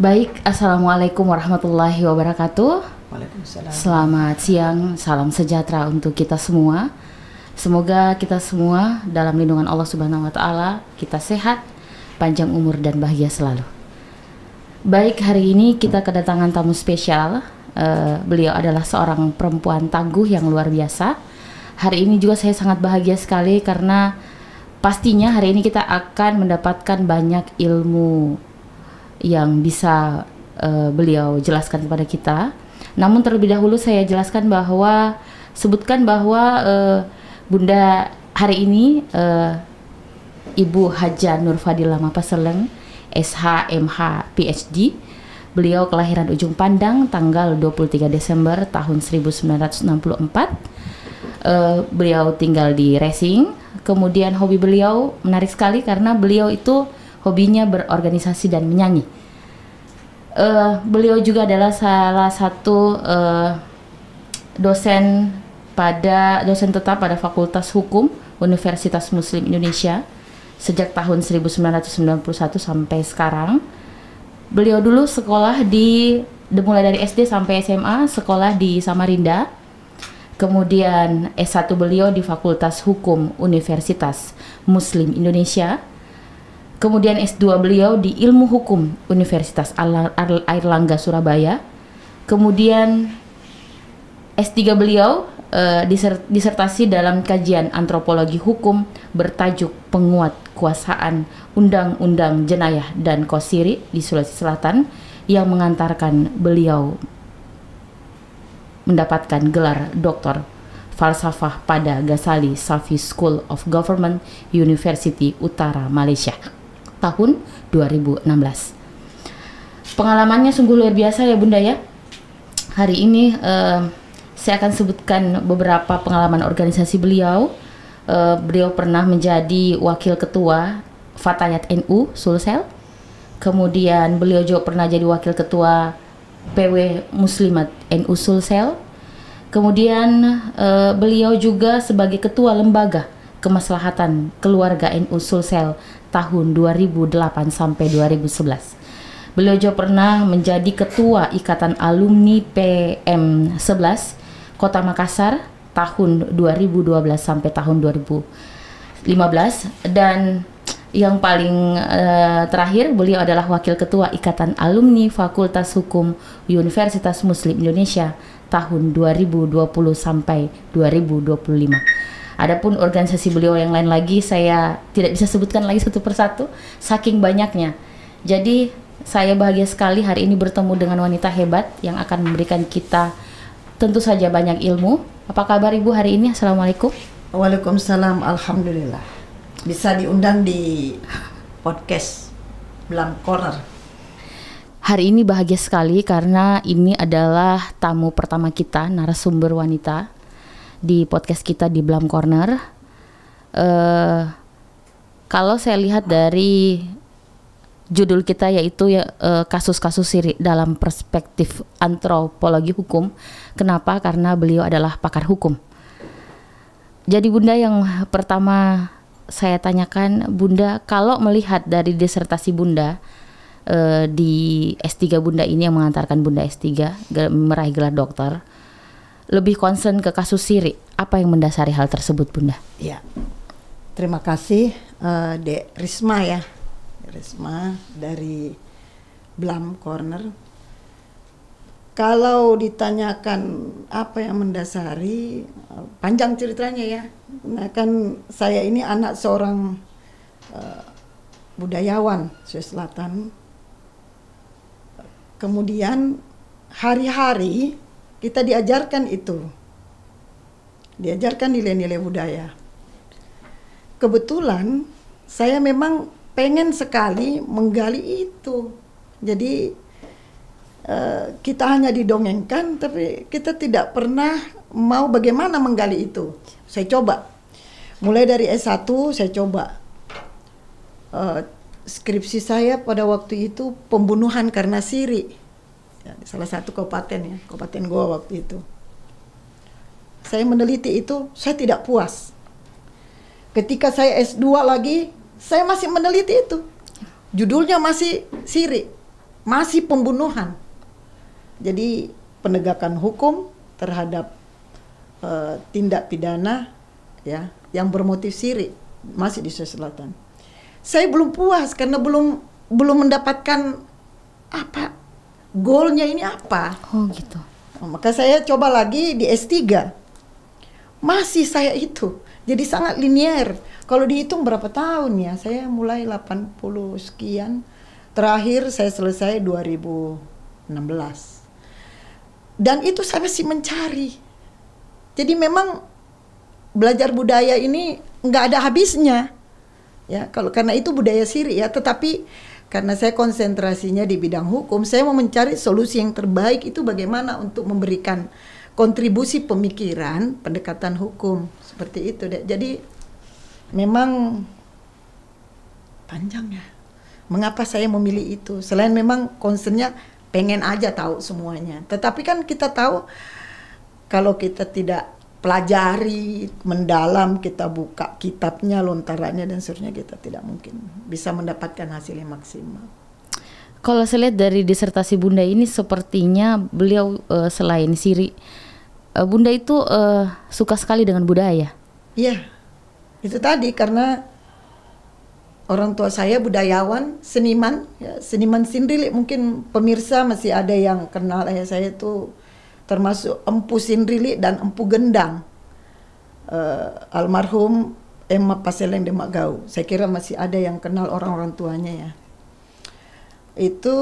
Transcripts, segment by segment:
Baik, Assalamualaikum warahmatullahi wabarakatuh. Waalaikumsalam. Selamat siang, salam sejahtera untuk kita semua. Semoga kita semua dalam lindungan Allah Subhanahu wa Ta'ala, kita sehat, panjang umur dan bahagia selalu. Baik, hari ini kita kedatangan tamu spesial. Beliau adalah seorang perempuan tangguh yang luar biasa. Hari ini juga saya sangat bahagia sekali karena pastinya hari ini kita akan mendapatkan banyak ilmu yang bisa beliau jelaskan kepada kita. Namun terlebih dahulu saya jelaskan bahwa Bunda hari ini Ibu Haja Nur Fadilah Mapaseleng, SH, MH, PhD. Beliau kelahiran Ujung Pandang tanggal 23 Desember tahun 1964. Beliau tinggal di Racing. Kemudian hobi beliau menarik sekali karena beliau itu hobinya berorganisasi dan menyanyi. Beliau juga adalah salah satu dosen tetap pada Fakultas Hukum Universitas Muslim Indonesia sejak tahun 1991 sampai sekarang. Beliau dulu sekolah mulai dari SD sampai SMA, sekolah di Samarinda. Kemudian S1 beliau di Fakultas Hukum Universitas Muslim Indonesia. Kemudian S2 beliau di Ilmu Hukum Universitas Airlangga Surabaya. Kemudian S3 beliau disertasi dalam kajian antropologi hukum bertajuk Penguat Kuasaan Undang-Undang Jenayah dan Kosiri di Sulawesi Selatan, yang mengantarkan beliau mendapatkan gelar Doktor Falsafah pada Ghazali Safi School of Government, University Utara Malaysia tahun 2016. Pengalamannya sungguh luar biasa ya Bunda ya. Hari ini saya akan sebutkan beberapa pengalaman organisasi beliau. Beliau pernah menjadi wakil ketua Fatayat NU Sulsel. Kemudian beliau juga pernah jadi wakil ketua PW Muslimat NU Sulsel. Kemudian beliau juga sebagai ketua lembaga Kemaslahatan Keluarga NU Sulsel tahun 2008 sampai 2011. Beliau juga pernah menjadi ketua Ikatan Alumni PM11 Kota Makassar tahun 2012 sampai tahun 2015, dan yang paling terakhir beliau adalah wakil ketua Ikatan Alumni Fakultas Hukum Universitas Muslim Indonesia tahun 2020 sampai 2025. Adapun organisasi beliau yang lain lagi saya tidak bisa sebutkan lagi satu persatu saking banyaknya. Jadi saya bahagia sekali hari ini bertemu dengan wanita hebat yang akan memberikan kita tentu saja banyak ilmu. Apa kabar Ibu hari ini? Assalamualaikum. Waalaikumsalam. Alhamdulillah bisa diundang di podcast Blam Corner. Hari ini bahagia sekali karena ini adalah tamu pertama kita, narasumber wanita di podcast kita di Blam Corner. Kalau saya lihat dari judul kita yaitu kasus-kasus siri dalam perspektif antropologi hukum. Kenapa? Karena beliau adalah pakar hukum. Jadi Bunda, yang pertama saya tanyakan, Bunda, kalau melihat dari disertasi Bunda di S3 Bunda ini yang mengantarkan Bunda S3 meraih gelar dokter, lebih concern ke kasus siri. Apa yang mendasari hal tersebut Bunda? Ya, terima kasih Dek Risma ya. Risma dari Blam Corner. Kalau ditanyakan apa yang mendasari, panjang ceritanya ya. Nah, kan saya ini anak seorang budayawan Sulawesi Selatan. Kemudian hari-hari kita diajarkan itu. Diajarkan nilai-nilai budaya. Kebetulan saya memang pengen sekali menggali itu. Jadi kita hanya didongengkan, tapi kita tidak pernah mau bagaimana menggali itu. Saya coba. Mulai dari S1 saya coba. Skripsi saya pada waktu itu pembunuhan karena siri. Ya, di salah satu kabupaten ya, Kabupaten Goa waktu itu. Saya meneliti itu, saya tidak puas. Ketika saya S2 lagi, saya masih meneliti itu. Judulnya masih siri. masih pembunuhan. Jadi penegakan hukum terhadap tindak pidana ya yang bermotif syirik masih di Sulawesi Selatan. Saya belum puas karena belum mendapatkan apa goalnya ini apa. Oh gitu. Maka saya coba lagi di S3. Masih saya itu. Jadi sangat linear. Kalau dihitung berapa tahun ya? Saya mulai 80 sekian. Terakhir saya selesai 2016. Dan itu saya masih mencari. Jadi memang belajar budaya ini nggak ada habisnya. Ya, karena itu budaya syirik ya, tetapi karena saya konsentrasinya di bidang hukum, saya mau mencari solusi yang terbaik itu bagaimana untuk memberikan kontribusi pemikiran, pendekatan hukum seperti itu deh. Jadi memang panjang ya. Mengapa saya memilih itu? Selain memang concernnya pengen aja tahu semuanya. Tetapi kan kita tahu kalau kita tidak pelajari mendalam, kita buka kitabnya, lontarannya dan seterusnya, kita tidak mungkin bisa mendapatkan hasil yang maksimal. Kalau saya lihat dari disertasi Bunda ini sepertinya beliau selain syirik, Bunda itu suka sekali dengan budaya. Iya, itu tadi karena orang tua saya budayawan, seniman, ya, seniman Sindrilik. Mungkin pemirsa masih ada yang kenal ayah saya itu termasuk Empu Sindrilik dan Empu Gendang, almarhum Emma Paseleng Demak Gau. Saya kira masih ada yang kenal orang-orang tuanya ya. Itu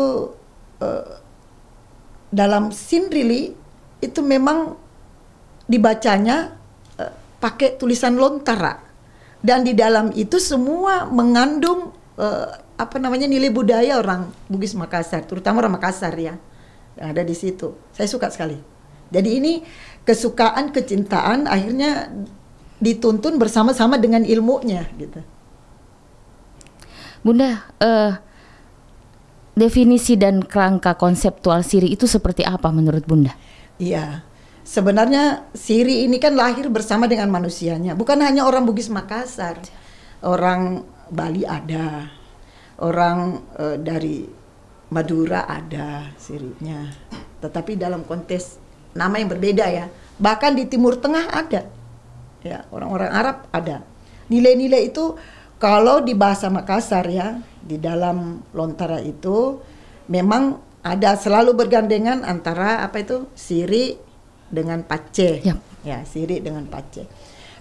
dalam Sindrilik itu memang dibacanya pakai tulisan lontara, dan di dalam itu semua mengandung nilai budaya orang Bugis Makassar, terutama orang Makassar ya, yang ada di situ. Saya suka sekali. Jadi ini kesukaan, kecintaan akhirnya dituntun bersama-sama dengan ilmunya gitu. Bunda, definisi dan kerangka konseptual syirik itu seperti apa menurut Bunda? Iya, sebenarnya syirik ini kan lahir bersama dengan manusianya. Bukan hanya orang Bugis Makassar, orang Bali ada, orang dari Madura ada syiriknya. Tetapi dalam konteks nama yang berbeda ya. Bahkan di Timur Tengah ada. Ya, orang-orang Arab ada. Nilai-nilai itu kalau di bahasa Makassar ya, di dalam lontara itu memang ada selalu bergandengan antara syirik dengan pace. Yep. Ya, syirik dengan pace.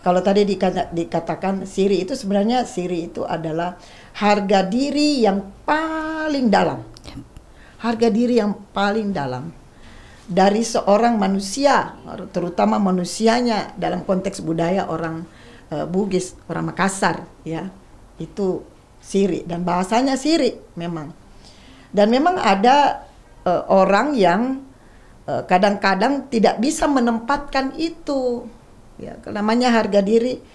Kalau tadi dikatakan syirik itu sebenarnya syirik itu adalah harga diri yang paling dalam. Yep. Harga diri yang paling dalam dari seorang manusia, terutama manusianya dalam konteks budaya orang Bugis, orang Makassar ya. Itu syirik dan bahasanya syirik memang. Dan memang ada orang yang kadang-kadang tidak bisa menempatkan itu. Ya, namanya harga diri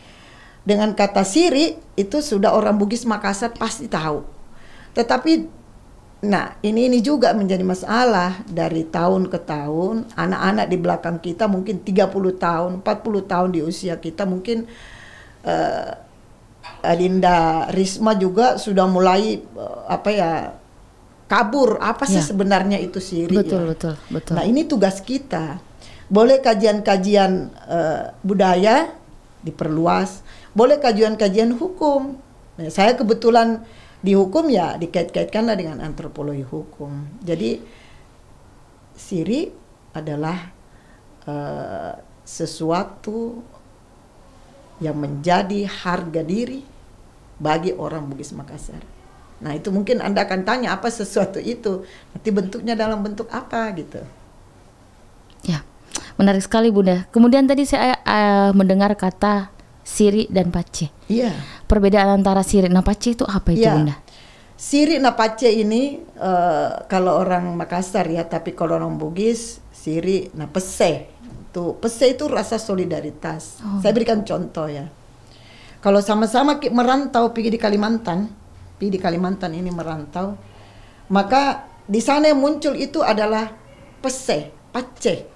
dengan kata syirik itu sudah orang Bugis Makassar pasti tahu. Tetapi nah, ini juga menjadi masalah dari tahun ke tahun. Anak-anak di belakang kita mungkin 30 tahun, 40 tahun di usia kita mungkin Adinda Risma juga sudah mulai kabur. Apa sih sebenarnya itu syirik? Betul. Nah, ini tugas kita. Boleh kajian-kajian budaya diperluas, boleh kajian-kajian hukum. Nah, saya kebetulan di hukum ya dikait-kaitkanlah dengan antropologi hukum. Jadi syirik adalah sesuatu yang menjadi harga diri bagi orang Bugis Makassar. Nah, itu mungkin Anda akan tanya apa sesuatu itu, nanti bentuknya dalam bentuk apa gitu. Ya, menarik sekali Bunda. Kemudian tadi saya mendengar kata syirik dan pace. Iya. Perbedaan antara syirik dan pace itu apa itu Bunda? Syirik dan pace ini kalau orang Makassar ya, tapi kalau orang Bugis syirik na pese. Pese itu rasa solidaritas. Saya berikan contoh ya. Kalau sama-sama merantau pergi di Kalimantan ini merantau, maka di sana yang muncul itu adalah pese, pace.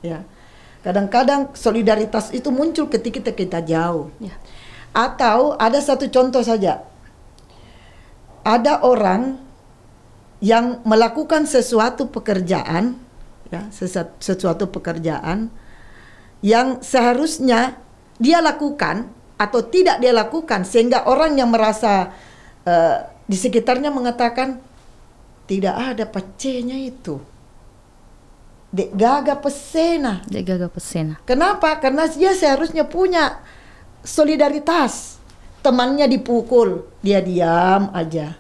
Ya. Kadang-kadang solidaritas itu muncul ketika kita jauh. Ya. Atau ada satu contoh saja. Ada orang yang melakukan sesuatu pekerjaan, ya, sesuatu pekerjaan yang seharusnya dia lakukan atau tidak dia lakukan, sehingga orang yang merasa di sekitarnya mengatakan tidak ada pacenya itu. Dek gaga pesena. Dek gaga pesena. Kenapa? Karena dia seharusnya punya solidaritas. Temannya dipukul, dia diam aja.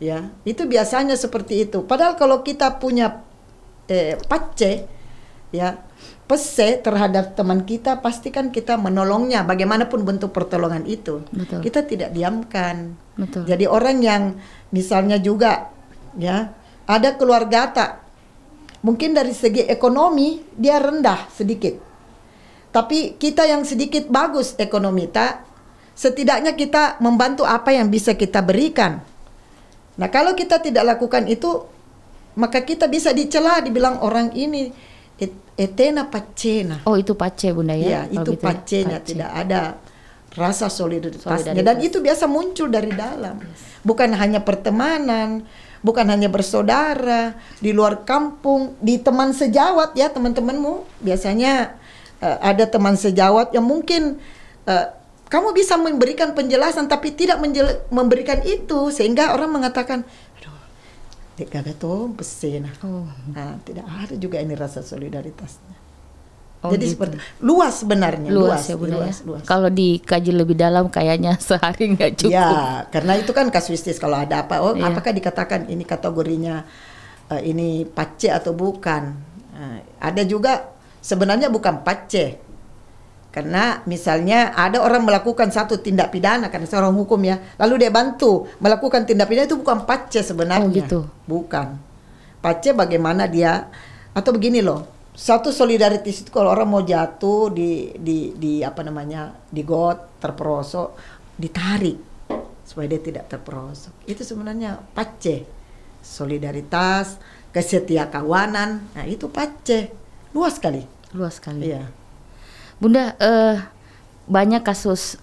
Ya, itu biasanya seperti itu. Padahal kalau kita punya pace, ya, pese terhadap teman kita, pastikan kita menolongnya. Bagaimanapun bentuk pertolongan itu, Betul. kita tidak diamkan. Betul. Jadi orang yang misalnya juga, ya, ada keluarga tak, mungkin dari segi ekonomi dia rendah sedikit, tapi kita yang sedikit bagus ekonomi tak, setidaknya kita membantu apa yang bisa kita berikan. Nah, kalau kita tidak lakukan itu, maka kita bisa dicela, dibilang orang ini etena pacena. Oh, itu pace Bunda ya? Iya, itu gitu pacenya, pace. tidak ada rasa solidaritasnya. Dan itu biasa muncul dari dalam. Bukan hanya pertemanan, bukan hanya bersaudara, di luar kampung, di teman sejawat ya, teman-temanmu. Biasanya ada teman sejawat yang mungkin kamu bisa memberikan penjelasan tapi tidak memberikan itu, sehingga orang mengatakan, aduh, dek gaga tuh pesena. Nah, tidak ada juga ini rasa solidaritasnya. Jadi gitu. seperti luas sebenarnya, luas ya Bunda ya. Kalau dikaji lebih dalam kayaknya sehari nggak cukup. Ya, karena itu kan kasuistis. Kalau ada apa, apakah dikatakan ini kategorinya ini pace atau bukan? Ada juga sebenarnya bukan pace. Karena misalnya ada orang melakukan satu tindak pidana karena seorang hukum ya, lalu dia bantu melakukan tindak pidana, itu bukan pace sebenarnya. Oh gitu. Bukan. Pace bagaimana dia, atau begini loh. Satu solidaritas itu kalau orang mau jatuh di apa namanya, di got, terperosok, ditarik supaya dia tidak terperosok. Itu sebenarnya pace. Solidaritas, kesetiakawanan, nah itu pace. Luas sekali. Luas sekali. Iya. Bunda, banyak kasus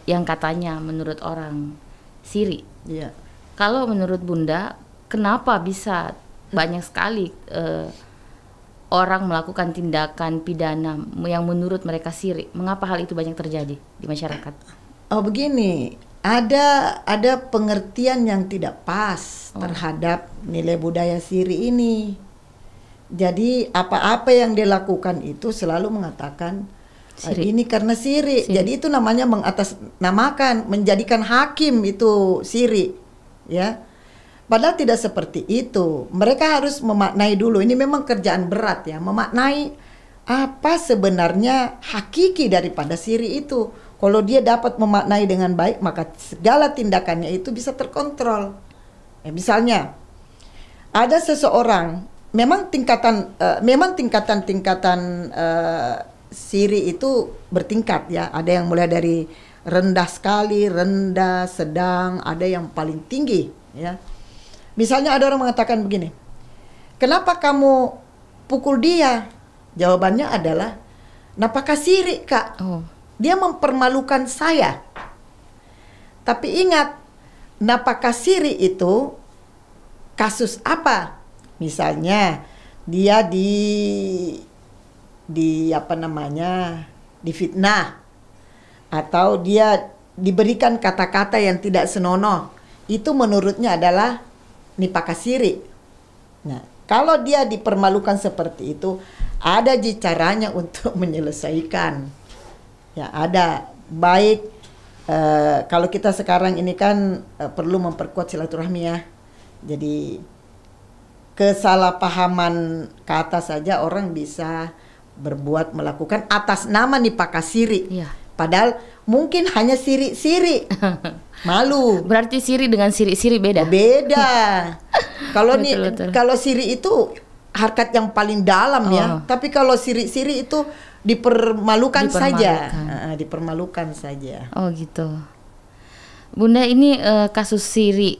yang katanya menurut orang siri. Iya. Kalau menurut Bunda, kenapa bisa banyak sekali orang melakukan tindakan pidana yang menurut mereka siri? Mengapa hal itu banyak terjadi di masyarakat? Oh begini, ada pengertian yang tidak pas terhadap nilai budaya siri ini. Jadi apa-apa yang dia lakukan itu selalu mengatakan ini karena siri. Jadi itu namanya mengatasnamakan, menjadikan hakim itu siri, ya. Padahal tidak seperti itu. Mereka harus memaknai dulu. Ini memang kerjaan berat ya, memaknai apa sebenarnya hakiki daripada siri itu. Kalau dia dapat memaknai dengan baik, maka segala tindakannya itu bisa terkontrol. Ya, misalnya ada seseorang, memang tingkatan siri itu bertingkat ya. Ada yang mulai dari rendah sekali, rendah, sedang, ada yang paling tinggi ya. Misalnya ada orang mengatakan begini, kenapa kamu pukul dia? Jawabannya adalah, napakah siri kak? Dia mempermalukan saya. Tapi ingat, napakah siri itu kasus apa? Misalnya dia difitnah, atau dia diberikan kata-kata yang tidak senonoh, itu menurutnya adalah nipaka siri. Nah, kalau dia dipermalukan seperti itu, ada caranya untuk menyelesaikan. Ya, ada. Baik, kalau kita sekarang ini kan perlu memperkuat silaturahmi ya. Jadi kesalahpahaman kata saja orang bisa melakukan atas nama nipaka siri. Iya. Padahal mungkin hanya siri-siri. Malu. Berarti siri dengan siri-siri beda. Beda. Kalau kalau siri itu harkat yang paling dalam ya. Tapi kalau siri-siri itu dipermalukan saja. Dipermalukan saja. Oh gitu. Bunda, ini kasus siri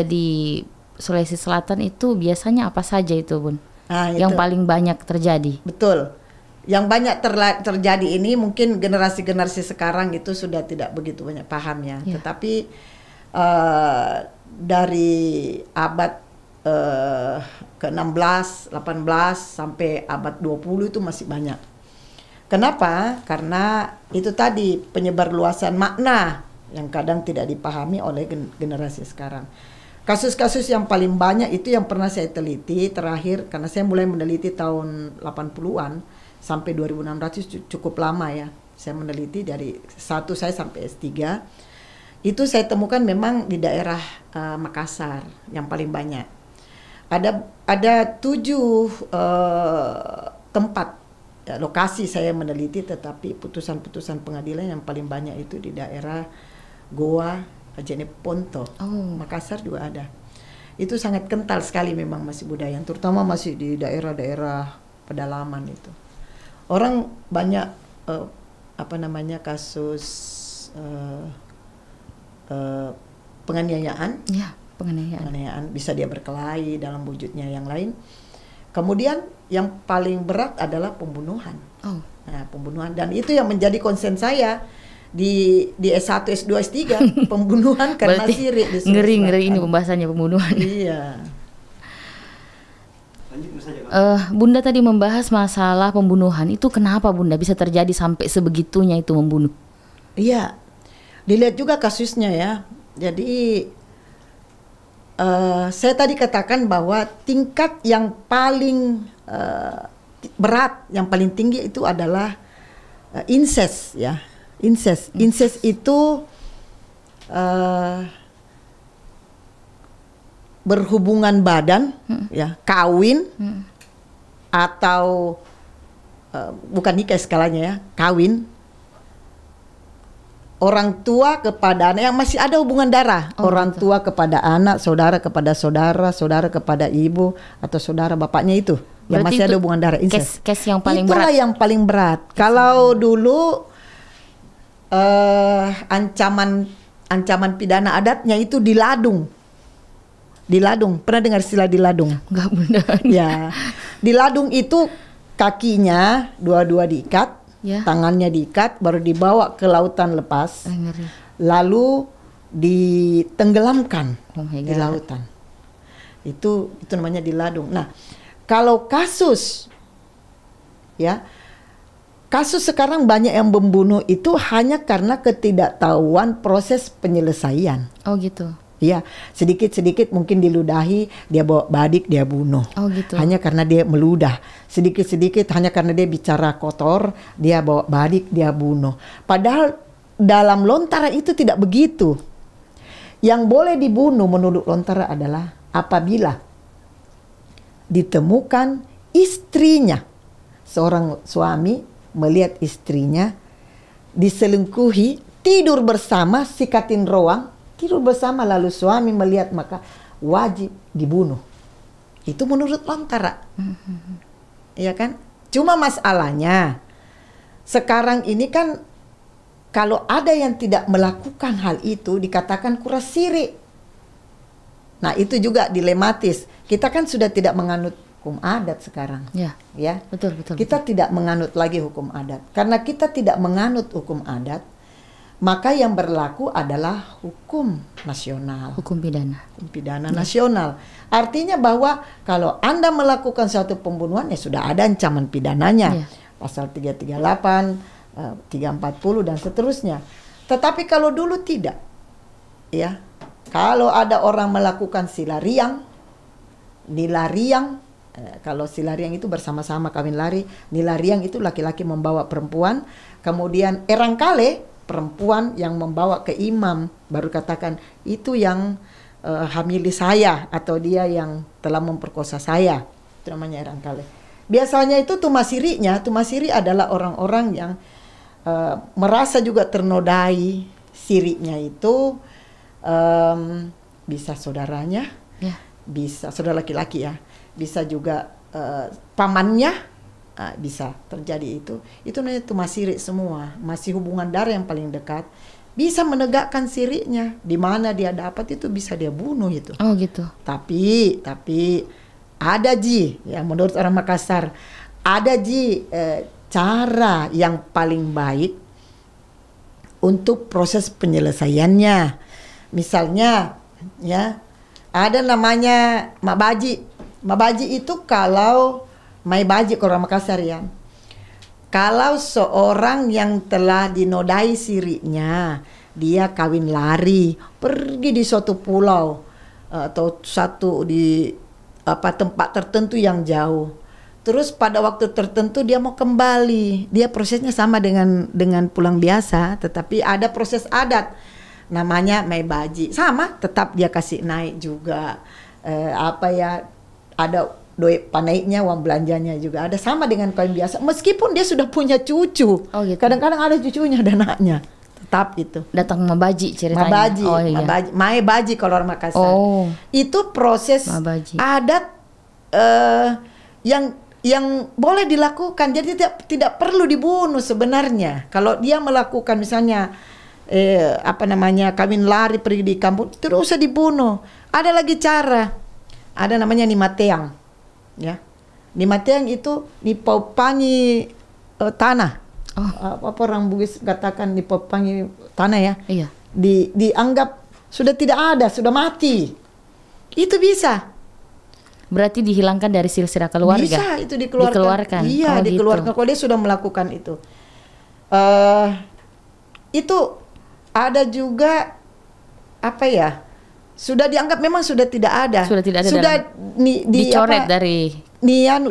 di Sulawesi Selatan itu biasanya apa saja itu, Bun? Yang paling banyak terjadi. Betul. Yang banyak terjadi ini mungkin generasi-generasi sekarang itu sudah tidak begitu banyak paham ya. Tetapi dari abad ke-16, 18 sampai abad 20 itu masih banyak. Kenapa? Karena itu tadi penyebarluasan makna yang kadang tidak dipahami oleh generasi sekarang. Kasus-kasus yang paling banyak itu yang pernah saya teliti terakhir, karena saya mulai meneliti tahun 80-an sampai 2600, cukup lama ya. Saya meneliti dari S1 saya sampai S3. Itu saya temukan memang di daerah Makassar yang paling banyak. Ada 7 tempat lokasi saya meneliti, tetapi putusan-putusan pengadilan yang paling banyak itu di daerah Goa, Jeneponto, Makassar juga ada. Itu sangat kental sekali memang masih budaya, terutama masih di daerah-daerah pedalaman itu. Orang banyak kasus penganiayaan. Ya, penganiayaan. Bisa dia berkelahi dalam wujudnya yang lain. Kemudian yang paling berat adalah pembunuhan. Nah, pembunuhan, dan itu yang menjadi konsen saya di S1, S2, S3, pembunuhan karena sirik. Ngeri ini pembahasannya, pembunuhan. Iya. Bunda tadi membahas masalah pembunuhan. Itu kenapa Bunda bisa terjadi sampai sebegitunya itu membunuh? Iya, dilihat juga kasusnya ya. Jadi saya tadi katakan bahwa tingkat yang paling berat, yang paling tinggi itu adalah incest ya. Incest itu berhubungan badan, ya, kawin atau bukan nikah skalanya ya, kawin. Orang tua kepada anak yang masih ada hubungan darah, orang tua kepada anak, saudara kepada saudara, saudara kepada ibu atau saudara bapaknya itu, yang masih ada hubungan darah. Case yang paling Itulah berat. yang paling berat. Kalau dulu ancaman pidana adatnya itu diladung. Pernah dengar istilah diladung? Enggak, Bunda. Ya, diladung itu kakinya dua-dua diikat. Ya. Tangannya diikat, baru dibawa ke lautan lepas, lalu ditenggelamkan di lautan. Itu namanya diladung. Nah, kalau kasus sekarang banyak yang membunuh itu hanya karena ketidaktahuan proses penyelesaian. Oh gitu. Ya, sedikit-sedikit mungkin diludahi, dia bawa badik, dia bunuh. Oh gitu. Hanya karena dia meludah. Sedikit-sedikit hanya karena dia bicara kotor, dia bawa badik, dia bunuh. Padahal dalam Lontara itu tidak begitu. Yang boleh dibunuh menurut Lontara adalah apabila ditemukan istrinya. Seorang suami melihat istrinya diselingkuhi, tidur bersama, sikatin roang, tidur bersama, lalu suami melihat, maka wajib dibunuh. Itu menurut Lontara. Iya kan? Cuma masalahnya sekarang ini kan kalau ada yang tidak melakukan hal itu dikatakan kuras sirik. Nah, itu juga dilematis. Kita kan sudah tidak menganut hukum adat sekarang. Ya. Betul. Kita tidak menganut lagi hukum adat. Karena kita tidak menganut hukum adat, maka yang berlaku adalah hukum nasional. Hukum pidana nasional. Artinya bahwa kalau Anda melakukan suatu pembunuhan, ya sudah ada ancaman pidananya. Pasal 338, 340 dan seterusnya. Tetapi kalau dulu tidak. Ya. Kalau ada orang melakukan silariang, nilariang, kalau silariang itu bersama-sama kawin lari, nilariang itu laki-laki membawa perempuan, kemudian erangkale, perempuan yang membawa ke imam, baru katakan itu yang hamili saya atau dia yang telah memperkosa saya. Itu namanya erangkale. Biasanya itu tumasiri adalah orang-orang yang merasa juga ternodai. Siriknya itu bisa saudaranya, bisa saudara laki-laki ya, bisa juga pamannya. Bisa terjadi itu namanya tumasiri semua, masih hubungan darah yang paling dekat, bisa menegakkan siriknya, di mana dia dapat itu bisa dia bunuh itu. Oh gitu. Tapi ada ya menurut orang Makassar ada cara yang paling baik untuk proses penyelesaiannya. Misalnya ya Ada namanya mabaji. Mabaji itu kalau maibaji kalau orang Makassar ya. Kalau seorang yang telah dinodai sirinya, dia kawin lari, pergi di suatu pulau atau satu di tempat tertentu yang jauh. Terus pada waktu tertentu dia mau kembali. Dia prosesnya sama dengan pulang biasa, tetapi ada proses adat namanya maibaji. Sama, tetap dia kasih naik juga. Ada duit panaiknya, uang belanjanya juga ada sama dengan kawin biasa. Meskipun dia sudah punya cucu, kadang-kadang ada cucunya, ada anaknya, tetap itu. Datang mabaji ceritanya. Mabaji, Iya. maibaji kalau orang Makassar. Itu proses mabaji. Adat yang boleh dilakukan. Jadi tidak perlu dibunuh sebenarnya. Kalau dia melakukan misalnya kawin lari pergi di kampung, tidak usah dibunuh. Ada lagi cara. Ada namanya nimateang, ya. Nimateang itu nipaupangi tanah. Apa orang Bugis katakan nipaupangi tanah ya? Iya. Dianggap sudah tidak ada, sudah mati. Itu bisa. Berarti dihilangkan dari silsilah keluarga. Bisa itu dikeluarkan. Iya, dikeluarkan. Kalau dia sudah melakukan itu. Itu ada juga sudah dianggap memang sudah tidak ada. Sudah tidak ada. Sudah dicoret dari.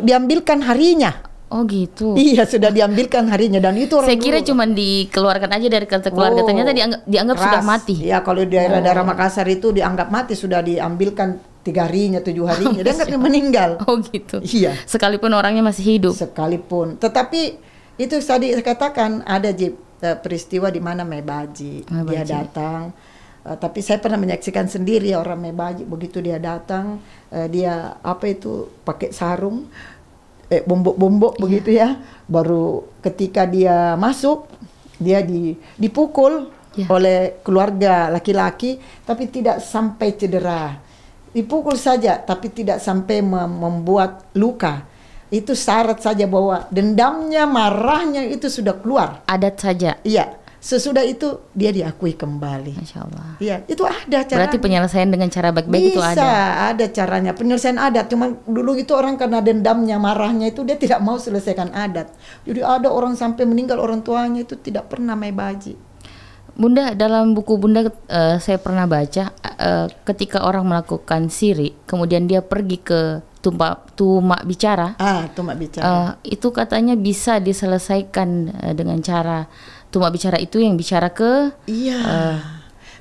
Diambilkan harinya. Oh gitu. Iya, sudah diambilkan harinya dan itu orang. Saya kira cuma dikeluarkan aja dari kartu keluarga, ternyata dianggap sudah mati. Iya, kalau di daerah-daerah Makassar itu dianggap mati, sudah diambilkan 3 harinya, 7 harinya, dianggap meninggal. Oh gitu. Iya. Sekalipun orangnya masih hidup. Sekalipun. Tetapi itu tadi saya katakan ada peristiwa di mana maibaji. Dia datang. Tapi saya pernah menyaksikan sendiri orang maibaji, begitu dia datang, dia pakai sarung, bombok begitu ya. Baru ketika dia masuk, dia dipukul oleh keluarga laki-laki, tapi tidak sampai cedera. Dipukul saja, tapi tidak sampai membuat luka. Itu syarat saja bahwa dendamnya, marahnya itu sudah keluar. Adat saja. Iya. Sesudah itu dia diakui kembali. Masya Allah. Iya, itu ada cara. Berarti penyelesaian dengan cara baik-baik itu ada. Bisa, ada caranya. Penyelesaian adat. Cuma dulu itu orang karena dendamnya, marahnya itu dia tidak mau selesaikan adat. Jadi ada orang sampai meninggal orang tuanya itu tidak pernah maibaji. Bunda, dalam buku Bunda saya pernah baca ketika orang melakukan siri, kemudian dia pergi ke tumak bicara. Tumak bicara. Itu katanya bisa diselesaikan dengan cara tumak bicara itu yang bicara ke. Iya.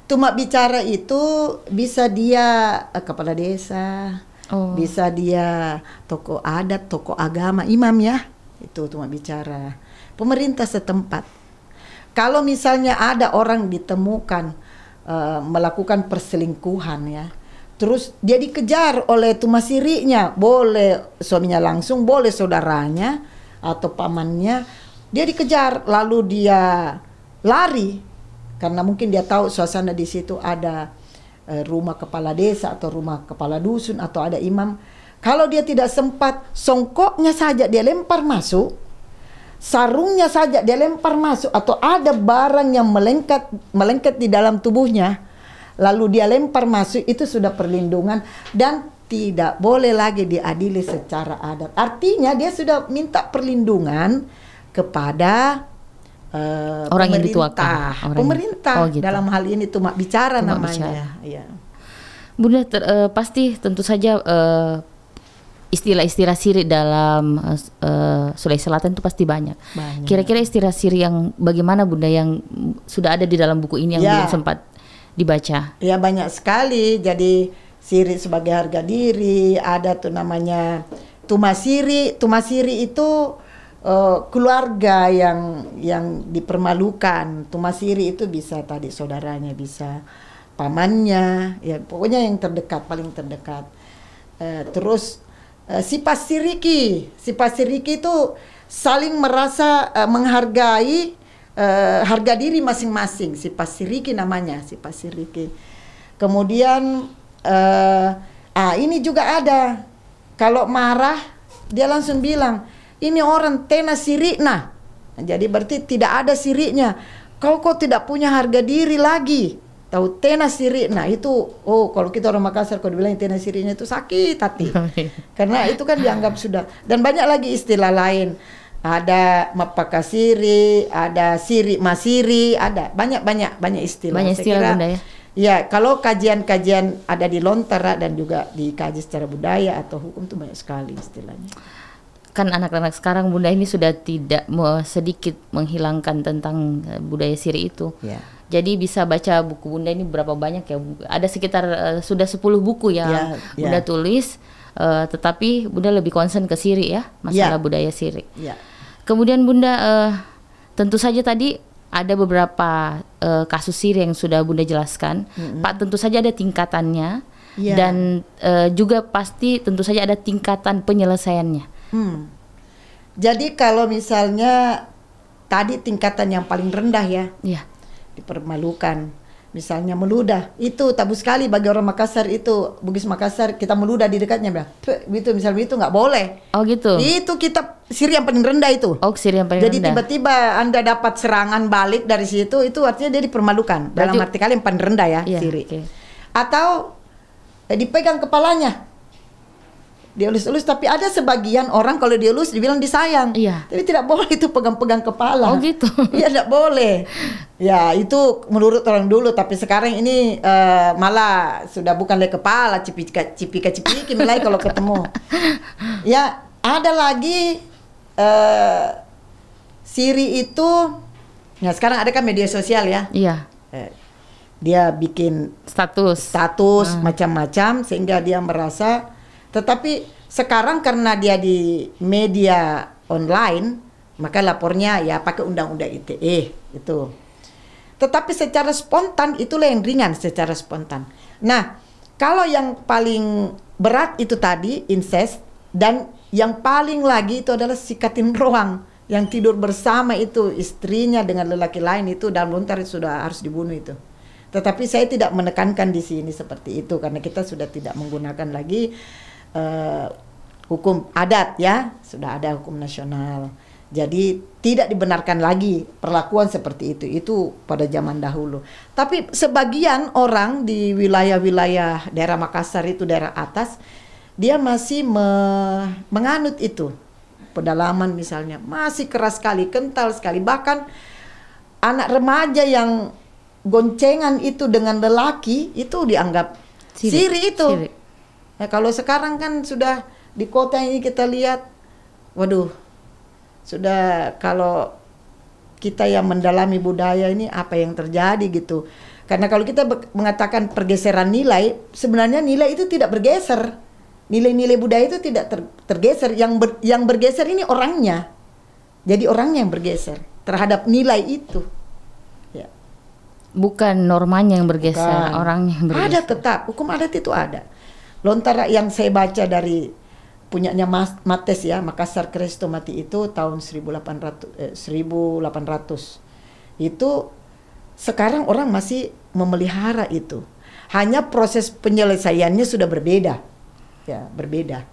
Tumak bicara itu bisa dia kepala desa, bisa dia tokoh adat, tokoh agama, imam ya. Itu tumak bicara. Pemerintah setempat. Kalau misalnya ada orang ditemukan melakukan perselingkuhan ya, terus dia dikejar oleh tumasirinya, boleh suaminya langsung, boleh saudaranya atau pamannya, dia dikejar lalu dia lari karena mungkin dia tahu suasana di situ ada rumah kepala desa atau rumah kepala dusun atau ada imam. Kalau dia tidak sempat, songkoknya saja dia lempar masuk, sarungnya saja dia lempar masuk, atau ada barang yang melengket di dalam tubuhnya lalu dia lempar masuk, itu sudah perlindungan dan tidak boleh lagi diadili secara adat. Artinya dia sudah minta perlindungan kepada orang yang dituakan. Pemerintah gitu. Dalam hal ini tumak bicara namanya. Ya. Bunda, pasti tentu saja istilah-istilah siri dalam Sulawesi Selatan itu pasti banyak. Kira-kira istilah siri yang bagaimana Bunda yang sudah ada di dalam buku ini yang belum sempat dibaca? Ya banyak sekali. Jadi siri sebagai harga diri, ada tuh namanya tumasiri. Tumasiri itu keluarga yang dipermalukan. Tumasiri itu bisa tadi saudaranya, bisa pamannya, ya pokoknya yang terdekat, paling terdekat. Terus sifat siriki itu saling merasa menghargai harga diri masing-masing. Sifat siriki namanya, sifat siriki. Kemudian ini juga ada, kalau marah dia langsung bilang, ini orang tena sirikna. Jadi berarti tidak ada siriknya. Kau tidak punya harga diri lagi. tahu tena siri. Nah itu, oh kalau kita orang Makassar kalau dibilang tena sirinya itu sakit hati. Karena itu kan dianggap sudah. Dan banyak lagi istilah lain. Ada mapaka siri, ada siri masiri, ada banyak istilah. Banyak istilah Bunda ya. Ya, kalau kajian-kajian ada di Lontara dan juga dikaji secara budaya atau hukum itu banyak sekali istilahnya. Kan anak-anak sekarang Bunda ini sudah tidak sedikit menghilangkan tentang budaya siri itu. Ya. Jadi bisa baca buku Bunda ini berapa banyak ya? Ada sekitar sudah 10 buku yang Bunda tulis, tetapi Bunda lebih concern ke siri ya, masalah budaya siri. Ya. Kemudian Bunda tentu saja tadi ada beberapa kasus siri yang sudah Bunda jelaskan. Pak, tentu saja ada tingkatannya dan juga pasti tentu saja ada tingkatan penyelesaiannya. Jadi kalau misalnya tadi tingkatan yang paling rendah ya, dipermalukan, misalnya meludah, itu tabu sekali bagi orang Makassar itu, Bugis Makassar, kita meludah di dekatnya, gitu misalnya itu nggak boleh. Oh gitu. Itu kita siri yang paling rendah itu. Oh, siri yang paling Jadi rendah. Jadi tiba-tiba Anda dapat serangan balik dari situ, itu artinya dia dipermalukan. Dalam arti kali yang paling rendah ya, siri. Atau dipegang kepalanya. Dielus-elus, tapi ada sebagian orang kalau dielus dibilang disayang. Tapi tidak boleh itu pegang-pegang kepala. Oh gitu. Iya, tidak boleh. Ya itu menurut orang dulu, tapi sekarang ini malah sudah bukan lagi kepala, cipika-cipiki mulai kalau ketemu. Ya ada lagi siri itu. Nah sekarang ada kan media sosial ya. Iya. Dia bikin status macam-macam sehingga dia merasa. Tetapi sekarang karena dia di media online, maka lapornya ya pakai undang-undang ITE itu. Tetapi secara spontan itulah yang ringan secara spontan. Nah, kalau yang paling berat itu tadi incest, dan yang paling lagi itu adalah sikatin ruang, yang tidur bersama itu istrinya dengan lelaki lain itu dalam Lontara sudah harus dibunuh itu. Tetapi saya tidak menekankan di sini seperti itu karena kita sudah tidak menggunakan lagi hukum adat ya, sudah ada hukum nasional. Jadi tidak dibenarkan lagi perlakuan seperti itu pada zaman dahulu. Tapi sebagian orang di wilayah-wilayah daerah Makassar itu daerah atas, dia masih menganut itu. Pedalaman misalnya masih keras sekali, kental sekali. Bahkan anak remaja yang goncengan itu dengan lelaki itu dianggap siri itu. Siri. Nah, kalau sekarang kan sudah di kota ini kita lihat, waduh, sudah kalau kita yang mendalami budaya ini apa yang terjadi gitu. Karena kalau kita mengatakan pergeseran nilai, sebenarnya nilai itu tidak bergeser. Nilai-nilai budaya itu tidak tergeser. Yang bergeser ini orangnya. Jadi orangnya yang bergeser terhadap nilai itu. Ya. Bukan normanya yang bergeser, orangnya yang bergeser. Ada tetap, hukum adat itu ada. Lontara yang saya baca dari punyanya Mates ya, Makassar Krestomati itu tahun 1800. Itu sekarang orang masih memelihara itu. Hanya proses penyelesaiannya sudah berbeda. Ya, berbeda.